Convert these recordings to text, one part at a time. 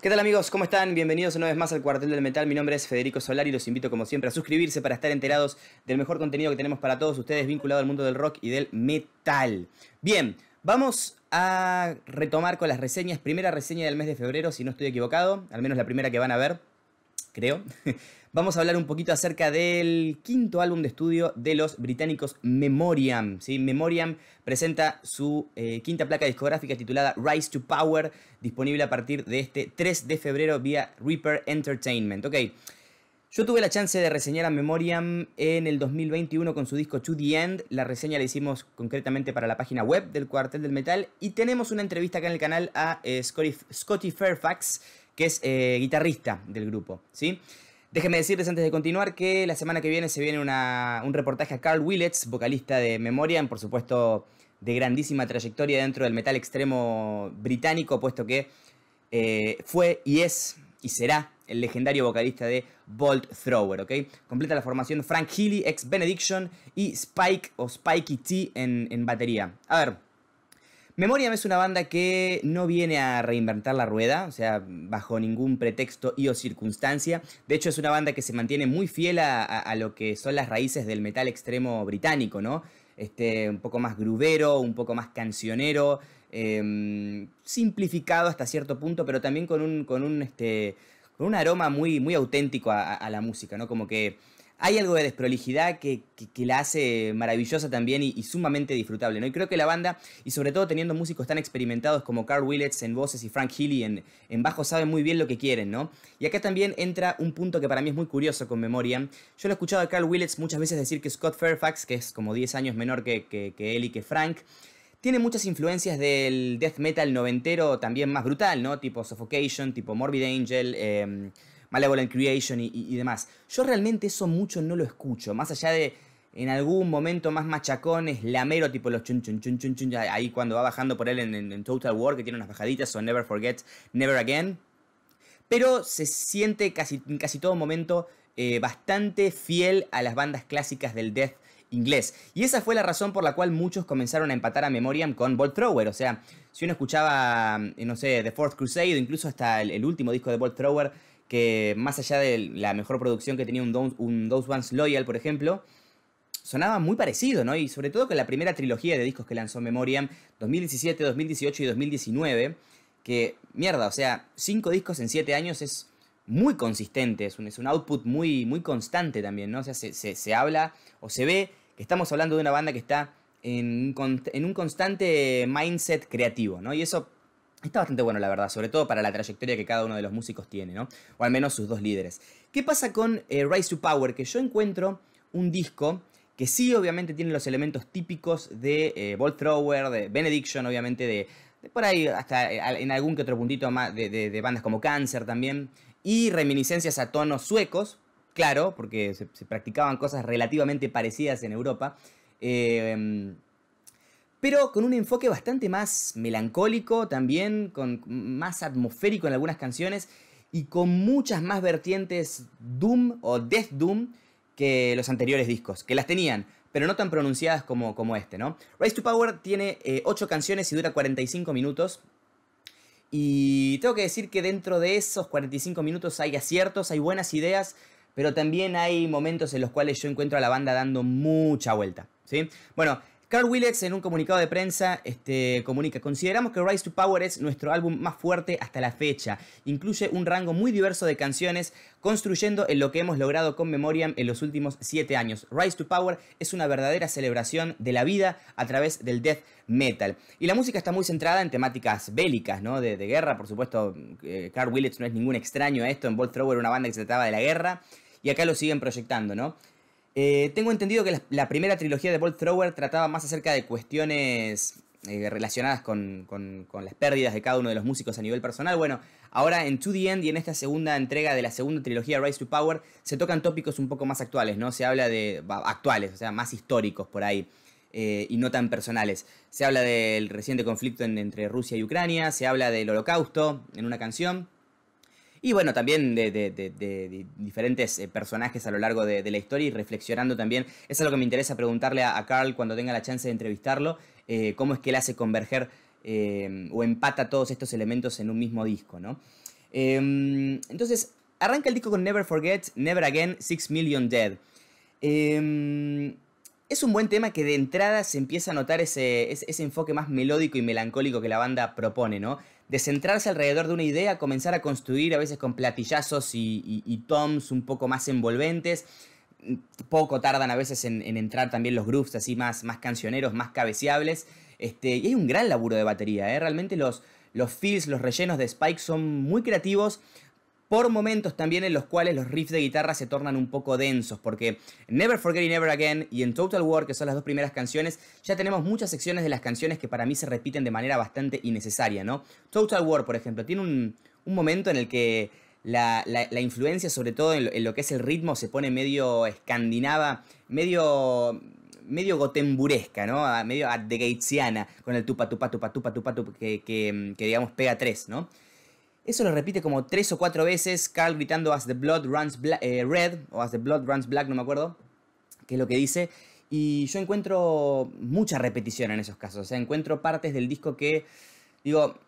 ¿Qué tal amigos? ¿Cómo están? Bienvenidos una vez más al Cuartel del Metal. Mi nombre es Federico Solari y los invito como siempre a suscribirse para estar enterados del mejor contenido que tenemos para todos ustedes vinculado al mundo del rock y del metal. Bien, vamos a retomar con las reseñas. Primera reseña del mes de febrero, si no estoy equivocado, al menos la primera que van a ver, creo. Vamos a hablar un poquito acerca del quinto álbum de estudio de los británicos Memoriam. ¿Sí? Memoriam presenta su quinta placa discográfica titulada Rise to Power, disponible a partir de este 3 de febrero vía Reaper Entertainment. Ok, yo tuve la chance de reseñar a Memoriam en el 2021 con su disco To The End. La reseña la hicimos concretamente para la página web del Cuartel del Metal. Y tenemos una entrevista acá en el canal a Scotty Fairfax, que es guitarrista del grupo, ¿sí? Déjenme decirles antes de continuar que la semana que viene se viene un reportaje a Carl Willets, vocalista de Memoriam, por supuesto de grandísima trayectoria dentro del metal extremo británico, puesto que fue y es y será el legendario vocalista de Bolt Thrower, ¿ok? Completa la formación Frank Healy, ex Benediction, y Spike o Spikey T en batería. A ver, Memoriam es una banda que no viene a reinventar la rueda, o sea, bajo ningún pretexto y o circunstancia. De hecho, es una banda que se mantiene muy fiel a lo que son las raíces del metal extremo británico, ¿no? Un poco más groovero, un poco más cancionero, simplificado hasta cierto punto, pero también con un aroma muy auténtico a la música, ¿no? Como que hay algo de desprolijidad que la hace maravillosa también y sumamente disfrutable, ¿no? Y creo que la banda, y sobre todo teniendo músicos tan experimentados como Carl Willets en voces y Frank Healy en bajo, saben muy bien lo que quieren, ¿no? Y acá también entra un punto que para mí es muy curioso con Memoriam. Yo lo he escuchado a Carl Willets muchas veces decir que Scott Fairfax, que es como 10 años menor que él y que Frank, tiene muchas influencias del death metal noventero también más brutal, ¿no? Tipo Suffocation, tipo Morbid Angel, Malevolent Creation y demás. Yo realmente eso mucho no lo escucho, más allá de en algún momento más machacones, lamero, tipo los chun chun chun chun chun, ahí cuando va bajando por él en Total War, que tiene unas bajaditas, o Never Forget, Never Again. Pero se siente en casi todo momento bastante fiel a las bandas clásicas del death inglés. Y esa fue la razón por la cual muchos comenzaron a empatar a Memoriam con Bolt Thrower. O sea, si uno escuchaba, no sé, The Fourth Crusade, o incluso hasta el último disco de Bolt Thrower, que más allá de la mejor producción que tenía un Those Ones Loyal, por ejemplo, sonaba muy parecido, ¿no? Y sobre todo con la primera trilogía de discos que lanzó Memoriam, 2017, 2018 y 2019, que, mierda, o sea, 5 discos en 7 años es muy consistente, es un output muy constante también, ¿no? O sea, se habla o se ve que estamos hablando de una banda que está en un constante mindset creativo, ¿no? Y eso está bastante bueno, la verdad, sobre todo para la trayectoria que cada uno de los músicos tiene, ¿no? O al menos sus dos líderes. ¿Qué pasa con Rise to Power? Que yo encuentro un disco que sí, obviamente, tiene los elementos típicos de Bolt Thrower, de Benediction, obviamente, de por ahí hasta en algún que otro puntito más de bandas como Cancer también, y reminiscencias a tonos suecos, claro, porque se practicaban cosas relativamente parecidas en Europa. Pero con un enfoque bastante más melancólico también, con más atmosférico en algunas canciones y con muchas más vertientes Doom o Death Doom que los anteriores discos, que las tenían, pero no tan pronunciadas como este, ¿no? Rise to Power tiene 8 canciones y dura 45 minutos. Y tengo que decir que dentro de esos 45 minutos hay aciertos, hay buenas ideas, pero también hay momentos en los cuales yo encuentro a la banda dando mucha vuelta, ¿sí? Bueno, Carl Willets en un comunicado de prensa comunica: consideramos que Rise to Power es nuestro álbum más fuerte hasta la fecha. Incluye un rango muy diverso de canciones, construyendo en lo que hemos logrado con Memoriam en los últimos 7 años. Rise to Power es una verdadera celebración de la vida a través del death metal. Y la música está muy centrada en temáticas bélicas, ¿no? De guerra, por supuesto. Carl Willets no es ningún extraño a esto. En Bolt Thrower, una banda que se trataba de la guerra, y acá lo siguen proyectando, ¿no? Tengo entendido que la primera trilogía de Bolt Thrower trataba más acerca de cuestiones relacionadas con las pérdidas de cada uno de los músicos a nivel personal. Bueno, ahora en To The End y en esta segunda entrega de la segunda trilogía Rise to Power se tocan tópicos un poco más actuales, ¿no? Se habla de actuales, o sea, más históricos por ahí. Y no tan personales. Se habla del reciente conflicto entre Rusia y Ucrania, se habla del Holocausto en una canción. Y bueno, también de diferentes personajes a lo largo de la historia y reflexionando también. Eso es lo que me interesa preguntarle a Carl cuando tenga la chance de entrevistarlo. Cómo es que él hace converger o empata todos estos elementos en un mismo disco, ¿no? Entonces, arranca el disco con Never Forget, Never Again, 6 Million Dead. Es un buen tema que de entrada se empieza a notar ese enfoque más melódico y melancólico que la banda propone, ¿no? De centrarse alrededor de una idea, comenzar a construir a veces con platillazos y toms un poco más envolventes. Poco tardan a veces en entrar también los grooves así más cancioneros, más cabeceables. Y hay un gran laburo de batería, ¿eh? Realmente los fills, los rellenos de Spike son muy creativos. Por momentos también en los cuales los riffs de guitarra se tornan un poco densos, porque en Never Forget y Never Again y en Total War, que son las dos primeras canciones, ya tenemos muchas secciones de las canciones que para mí se repiten de manera bastante innecesaria, ¿no? Total War, por ejemplo, tiene un momento en el que la influencia, sobre todo en lo que es el ritmo, se pone medio escandinava, medio gotemburesca, ¿no? Medio addegatesiana, con el tupa tupa tupa tupa tupa, tupa que digamos pega tres, ¿no? Eso lo repite como 3 o 4 veces, Carl gritando As the Blood Runs Red, o As the Blood Runs Black, no me acuerdo, qué es lo que dice. Y yo encuentro mucha repetición en esos casos, o sea, encuentro partes del disco que, digo,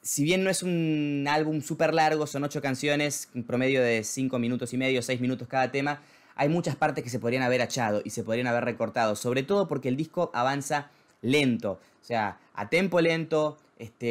si bien no es un álbum súper largo, son 8 canciones, un promedio de 5 minutos y medio, 6 minutos cada tema, hay muchas partes que se podrían haber achado y se podrían haber recortado, sobre todo porque el disco avanza lento, o sea, a tempo lento.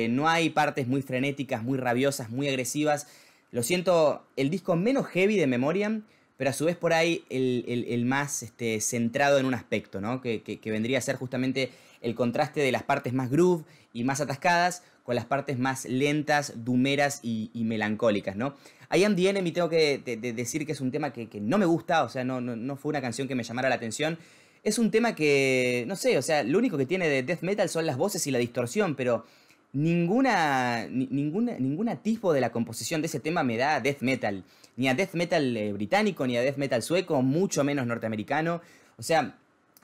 No hay partes muy frenéticas, muy rabiosas, muy agresivas. Lo siento, el disco menos heavy de Memoriam, pero a su vez por ahí el más centrado en un aspecto, ¿no? Que vendría a ser justamente el contraste de las partes más groove y más atascadas con las partes más lentas, dumeras y melancólicas, ¿no? I Am The Enemy tengo que decir que es un tema que no me gusta, o sea, no fue una canción que me llamara la atención. Es un tema que, no sé, o sea, lo único que tiene de death metal son las voces y la distorsión, pero ningún atisbo de la composición de ese tema me da death metal. Ni a death metal británico, ni a death metal sueco, mucho menos norteamericano. O sea,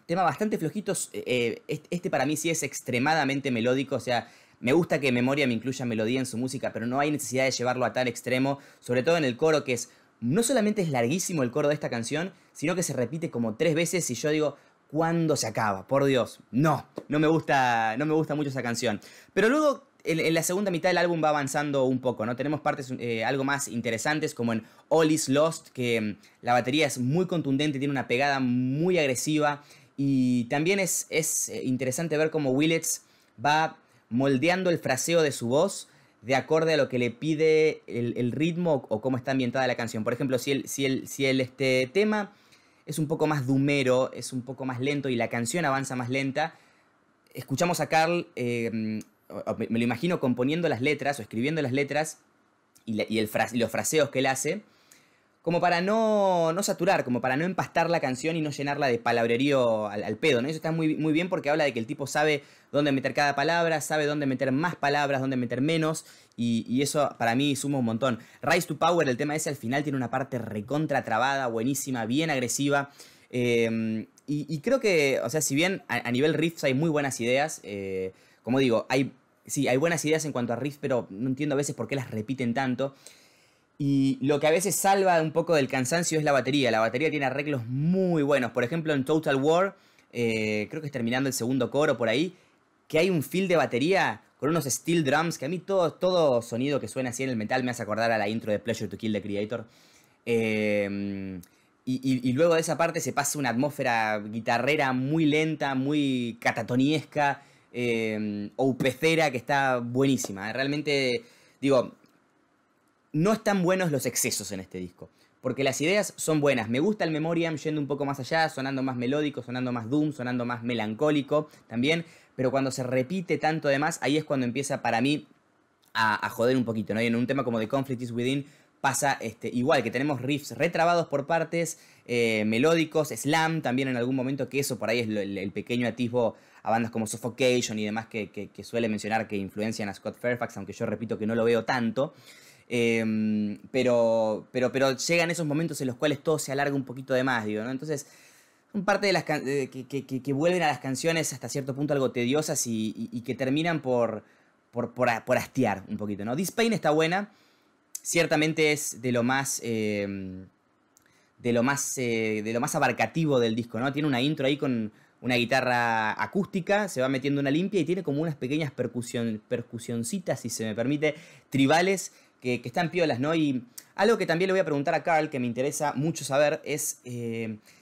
tema bastante flojitos. Este para mí sí es extremadamente melódico. O sea, me gusta que Memoria me incluya melodía en su música, pero no hay necesidad de llevarlo a tal extremo. Sobre todo en el coro, que es... No solamente es larguísimo el coro de esta canción, sino que se repite como 3 veces y yo digo... ¿Cuándo se acaba? Por Dios. No me gusta mucho esa canción. Pero luego, en la segunda mitad del álbum va avanzando un poco, ¿no? Tenemos partes algo más interesantes, como en All Is Lost, que la batería es muy contundente, tiene una pegada muy agresiva. Y también es interesante ver cómo Willets va moldeando el fraseo de su voz de acorde a lo que le pide el ritmo o cómo está ambientada la canción. Por ejemplo, si el tema es un poco más dumero, es un poco más lento y la canción avanza más lenta, escuchamos a Carl, me lo imagino componiendo las letras o escribiendo las letras y los fraseos que él hace, como para no saturar, como para no empastar la canción y no llenarla de palabrerío al pedo, ¿no? Eso está muy, muy bien porque habla de que el tipo sabe dónde meter cada palabra, sabe dónde meter más palabras, dónde meter menos, y eso para mí suma un montón. Rise to Power, el tema ese al final tiene una parte recontra trabada, buenísima, bien agresiva, y creo que, o sea, si bien a nivel riffs hay muy buenas ideas, como digo, hay buenas ideas en cuanto a riffs, pero no entiendo a veces por qué las repiten tanto. Y lo que a veces salva un poco del cansancio es la batería. La batería tiene arreglos muy buenos. Por ejemplo, en Total War, creo que es terminando el segundo coro por ahí, que hay un fill de batería con unos steel drums, que a mí todo sonido que suena así en el metal me hace acordar a la intro de Pleasure to Kill the Creator. Y luego de esa parte se pasa una atmósfera guitarrera muy lenta, muy catatoniesca, o pecera, que está buenísima. Realmente, digo... No están buenos los excesos en este disco, porque las ideas son buenas. Me gusta el Memoriam yendo un poco más allá, sonando más melódico, sonando más doom, sonando más melancólico también, pero cuando se repite tanto de más, ahí es cuando empieza para mí a joder un poquito, ¿no? Y en un tema como The Conflict Is Within pasa igual, que tenemos riffs retrabados por partes, melódicos, slam también en algún momento, que eso por ahí es el pequeño atisbo a bandas como Suffocation y demás que suele mencionar que influencian a Scott Fairfax, aunque yo repito que no lo veo tanto. Pero llegan esos momentos en los cuales todo se alarga un poquito de más, digo, ¿no? Entonces, son parte de las que vuelven a las canciones hasta cierto punto algo tediosas y que terminan por hastiar un poquito, ¿no? This Pain está buena, ciertamente es de lo más abarcativo del disco, ¿no? Tiene una intro ahí con una guitarra acústica, se va metiendo una limpia y tiene como unas pequeñas percusioncitas, si se me permite, tribales, que están piolas, ¿no? Y algo que también le voy a preguntar a Carl, que me interesa mucho saber, es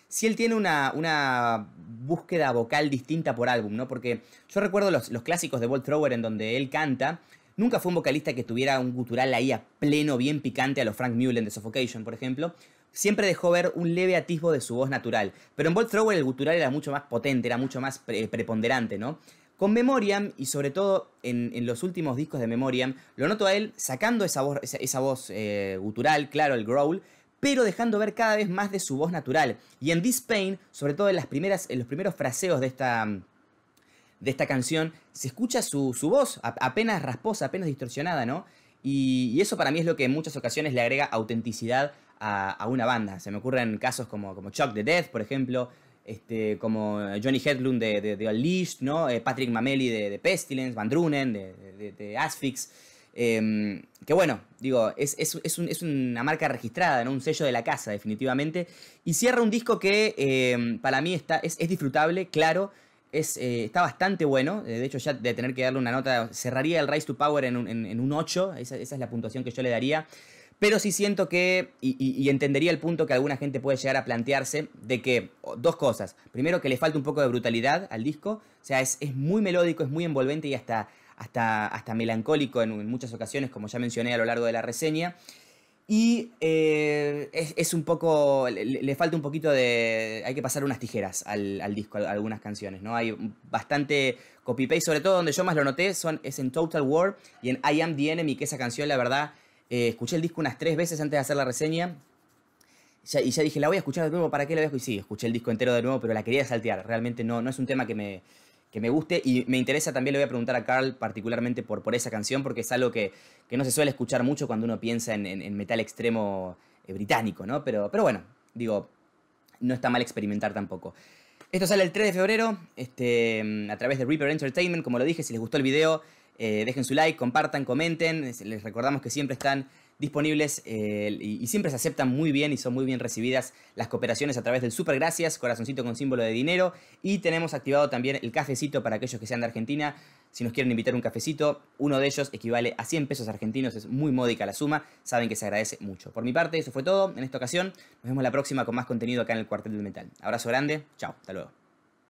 si él tiene una búsqueda vocal distinta por álbum, ¿no? Porque yo recuerdo los clásicos de Bolt Thrower en donde él canta. Nunca fue un vocalista que tuviera un gutural ahí a pleno, bien picante, a los Frank Mullen de Suffocation, por ejemplo. Siempre dejó ver un leve atisbo de su voz natural. Pero en Bolt Thrower el gutural era mucho más potente, era mucho más preponderante, ¿no? Con Memoriam, y sobre todo en los últimos discos de Memoriam, lo noto a él sacando esa voz gutural, claro, el growl, pero dejando ver cada vez más de su voz natural. Y en This Pain, sobre todo en los primeros fraseos de esta canción, se escucha su voz apenas rasposa, apenas distorsionada, ¿no? Y eso para mí es lo que en muchas ocasiones le agrega autenticidad a una banda. Se me ocurren casos como Chuck the Death, por ejemplo, como Johnny Hedlund de Unleashed, ¿no? Patrick Mameli de Pestilence, Van Drunen de Asphyx. Que bueno, digo, es una marca registrada, ¿no? Un sello de la casa, definitivamente. Y cierra un disco que para mí es disfrutable, claro. Está bastante bueno. De hecho, ya de tener que darle una nota, cerraría el Rise to Power en un 8. Esa es la puntuación que yo le daría. Pero sí siento que, y entendería el punto que alguna gente puede llegar a plantearse, de que, dos cosas. Primero, que le falta un poco de brutalidad al disco. O sea, es muy melódico, es muy envolvente y hasta melancólico en muchas ocasiones, como ya mencioné a lo largo de la reseña. Y es un poco, le falta un poquito de, hay que pasar unas tijeras al disco, a algunas canciones, ¿no? Hay bastante copy-paste, sobre todo donde yo más lo noté es en Total War y en I Am the Enemy, que esa canción, la verdad, escuché el disco unas 3 veces antes de hacer la reseña. Y ya dije, la voy a escuchar de nuevo, ¿para qué la voy a escuchar? Y sí, escuché el disco entero de nuevo, pero la quería saltear. Realmente no es un tema que me guste. Y me interesa, también le voy a preguntar a Carl particularmente por esa canción, porque es algo que no se suele escuchar mucho cuando uno piensa en metal extremo británico, ¿no? Pero bueno, digo, no está mal experimentar tampoco. Esto sale el 3 de febrero a través de Reaper Entertainment. Como lo dije, si les gustó el video, dejen su like, compartan, comenten. Les recordamos que siempre están disponibles y siempre se aceptan muy bien y son muy bien recibidas las cooperaciones a través del super gracias, corazoncito con símbolo de dinero, y tenemos activado también el cafecito para aquellos que sean de Argentina. Si nos quieren invitar un cafecito, uno de ellos equivale a 100 pesos argentinos, es muy módica la suma, saben que se agradece mucho. Por mi parte, eso fue todo en esta ocasión. Nos vemos la próxima con más contenido acá en el Cuartel del Metal. Abrazo grande, chao, hasta luego.